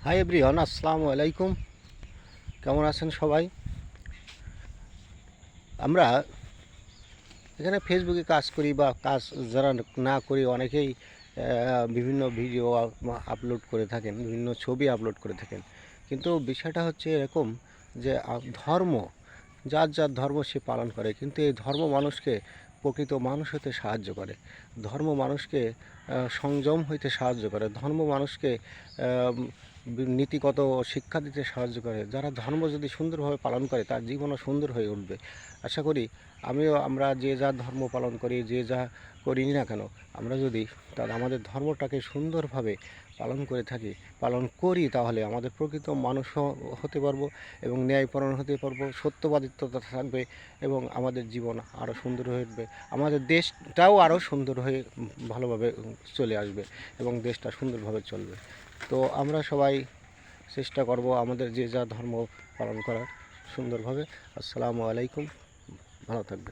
Hi everyone, আসসালামু আলাইকুম। কেমন আছেন সবাই? আমরা এখানে ফেসবুকে কাজ করি বা কাজ যারা না করি অনেকেই বিভিন্ন ভিডিও আপলোড করে থাকেন, বিভিন্ন ছবি আপলোড করে থাকেন। কিন্তু বিষয়টা হচ্ছে এরকম যে ধর্ম, যার যার ধর্ম সে পালন করে, কিন্তু এই ধর্ম মানুষকে প্রকৃত মানুষ হতে সাহায্য করে। ধর্ম মানুষকে সংযম হইতে সাহায্য করে। ধর্ম মানুষকে নীতিগত শিক্ষা দিতে সাহায্য করে। যারা ধর্ম যদি সুন্দরভাবে পালন করে তার জীবনও সুন্দর হয়ে উঠবে। আশা করি আমরা যে যা ধর্ম পালন করি, যে যা করি না কেন, আমরা যদি আমাদের ধর্মটাকে সুন্দরভাবে পালন করে থাকি, পালন করি, তাহলে আমাদের প্রকৃত মানুষ হতে পারবো এবং ন্যায়পরায়ণ হতে পারবো, সত্যবাদিত্বতা থাকবে এবং আমাদের জীবন আরও সুন্দর হয়ে উঠবে। আমাদের দেশটাও আরও সুন্দর হয়ে ভালোভাবে চলে আসবে এবং দেশটা সুন্দরভাবে চলবে। তো আমরা সবাই চেষ্টা করব আমাদের যে যা ধর্ম পালন করার সুন্দরভাবে। আসসালামু আলাইকুম, ভালো থাকবেন।